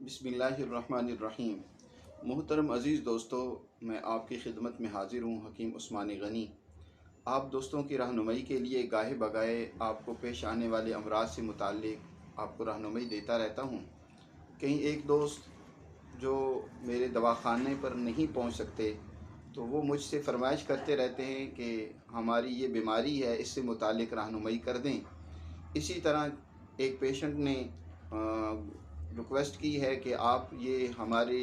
बिस्मिल्लाहिर्रहमानिर्रहीम। मोहतरम अज़ीज़ दोस्तों, मैं आपकी खिदमत में हाज़िर हूँ हकीम उस्मानी गनी। आप दोस्तों की रहनुमाई के लिए गाहे बगाए आपको पेश आने वाले अमराज से मुताल्लिक़ आपको रहनुमाई देता रहता हूँ। कहीं एक दोस्त जो मेरे दवाखाने पर नहीं पहुँच सकते तो वो मुझसे फरमाइश करते रहते हैं कि हमारी ये बीमारी है, इससे मुताल्लिक़ रहनुमाई कर दें। इसी तरह एक पेशेंट ने रिक्वेस्ट की है कि आप ये हमारे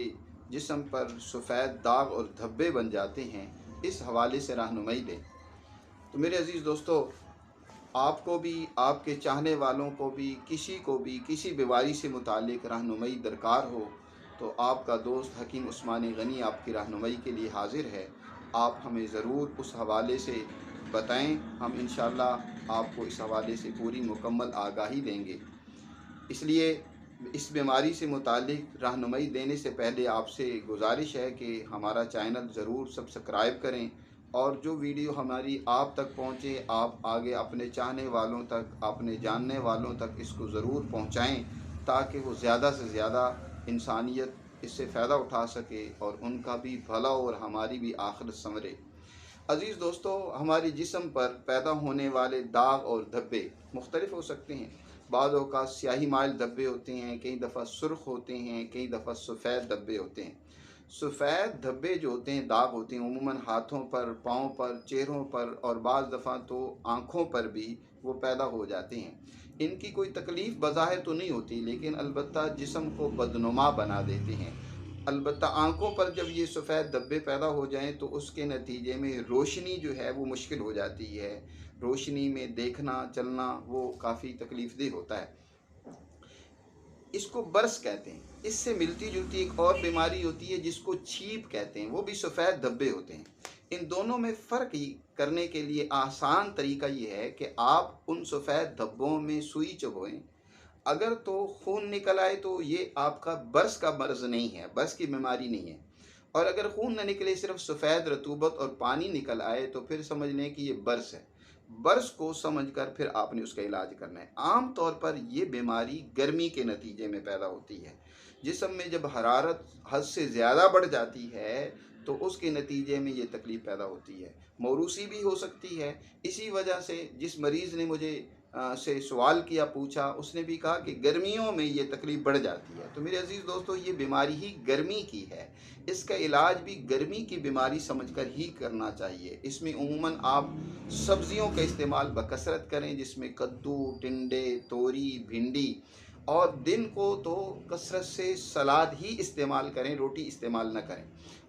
जिस्म पर सफ़ेद दाग और धब्बे बन जाते हैं, इस हवाले से रहनुमाई दें। तो मेरे अज़ीज़ दोस्तों, आपको भी, आपके चाहने वालों को भी, किसी को भी किसी बीमारी से मुताल्लिक़ रहनुमाई दरकार हो तो आपका दोस्त हकीम उस्मानी गनी आपकी रहनुमाई के लिए हाज़िर है। आप हमें ज़रूर उस हवाले से बताएं, हम इंशाअल्लाह आपको इस हवाले से पूरी मुकम्मल आगाही देंगे। इसलिए इस बीमारी से मुताल्लिक़ रहनुमाई देने से पहले आपसे गुजारिश है कि हमारा चैनल ज़रूर सब्सक्राइब करें और जो वीडियो हमारी आप तक पहुँचे, आप आगे अपने चाहने वालों तक, अपने जानने वालों तक इसको ज़रूर पहुँचाएँ ताकि वो ज़्यादा से ज़्यादा इंसानियत इससे फ़ायदा उठा सके और उनका भी भला और हमारी भी आखिरत संवरे। अज़ीज़ दोस्तों, हमारे जिस्म पर पैदा होने वाले दाग और धब्बे मुख्तलिफ़ हो सकते हैं। बाद औक़ात स्याही माइल धब्बे होते हैं, कई दफ़ा सुर्ख़ होते हैं, कई दफ़ा सफ़ेद धब्बे होते हैं। सफ़ेद धब्बे जो होते हैं, दाग होते हैं, उमूमन हाथों पर, पाँव पर, चेहरों पर और बाज़ दफ़ा तो आँखों पर भी वो पैदा हो जाते हैं। इनकी कोई तकलीफ़ बज़ाहिर तो नहीं होती, लेकिन अलबत्ता जिस्म को बदनुमा बना देते हैं। अलबत्ता आँखों पर जब ये सफ़ेद धब्बे पैदा हो जाएँ तो उसके नतीजे में रोशनी जो है वो मुश्किल हो जाती है। रोशनी में देखना, चलना वो काफ़ी तकलीफ़देह होता है। इसको बर्स कहते हैं। इससे मिलती जुलती एक और बीमारी होती है जिसको छींक कहते हैं, वो भी सफ़ेद धब्बे होते हैं। इन दोनों में फ़र्क करने के लिए आसान तरीका ये है कि आप उन सफ़ेद धब्बों में सुई चुभोएं। अगर तो खून निकल आए तो ये आपका बर्स का मर्ज़ नहीं है, बर्स की बीमारी नहीं है। और अगर खून न निकले, सिर्फ सफ़ेद रतूबत और पानी निकल आए तो फिर समझ लें कि ये बर्स है। बर्स को समझकर फिर आपने उसका इलाज करना है। आम तौर पर ये बीमारी गर्मी के नतीजे में पैदा होती है। जिस्म में जब हरारत हद से ज़्यादा बढ़ जाती है तो उसके नतीजे में ये तकलीफ़ पैदा होती है। मौरूसी भी हो सकती है। इसी वजह से जिस मरीज़ ने मुझे से सवाल किया, पूछा, उसने भी कहा कि गर्मियों में ये तकलीफ़ बढ़ जाती है। तो मेरे अज़ीज़ दोस्तों, ये बीमारी ही गर्मी की है। इसका इलाज भी गर्मी की बीमारी समझकर ही करना चाहिए। इसमें उमूमन आप सब्ज़ियों का इस्तेमाल बकसरत करें, जिसमें कद्दू, टिंडे, तोरी, भिंडी, और दिन को तो कसरत से सलाद ही इस्तेमाल करें, रोटी इस्तेमाल न करें,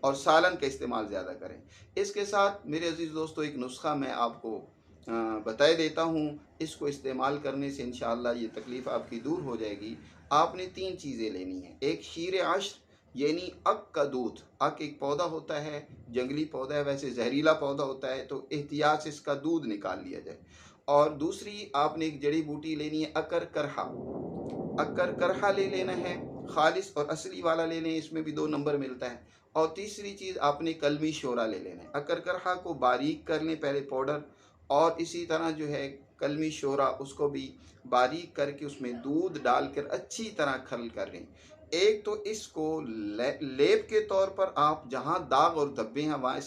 और सालन का इस्तेमाल ज़्यादा करें। इसके साथ मेरे अज़ीज़ दोस्तों, एक नुस्खा मैं आपको बताए देता हूँ। इसको इस्तेमाल करने से इंशाअल्लाह ये तकलीफ़ आपकी दूर हो जाएगी। आपने 3 चीज़ें लेनी हैं। एक शीर अश्र यानी अक का दूध। अक एक पौधा होता है, जंगली पौधा है, वैसे जहरीला पौधा होता है, तो एहतियात से इसका दूध निकाल लिया जाए। और दूसरी आपने एक जड़ी बूटी लेनी है, अकर करहा। अकर करहा ले लेना है, खालिस और असली वाला ले लें, इसमें भी 2 नंबर मिलता है। और तीसरी चीज़ आपने कलमी शोरा ले लेना है। अकर करहा को बारीक कर लें पहले पाउडर, और इसी तरह जो है कलमी शोरा उसको भी बारीक करके उसमें दूध डालकर अच्छी तरह खल कर लें। एक तो इसको लेप के तौर पर आप जहाँ दाग और धब्बे हैं वहाँ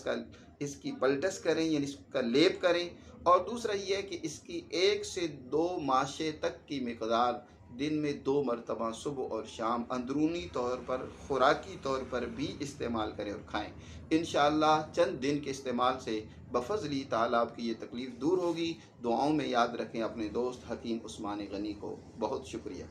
इसकी पलटस करें, यानी इसका लेप करें। और दूसरा ये है कि इसकी 1 से 2 माशे तक की मिकदार दिन में 2 मरतबा सुबह और शाम अंदरूनी तौर पर, खुराकी तौर पर भी इस्तेमाल करें और खाएं। इंशाअल्लाह चंद दिन के इस्तेमाल से बफ़ज़्ल-ई ताला आपकी ये तकलीफ़ दूर होगी। दुआओं में याद रखें अपने दोस्त हकीम उस्मानी गनी को। बहुत शुक्रिया।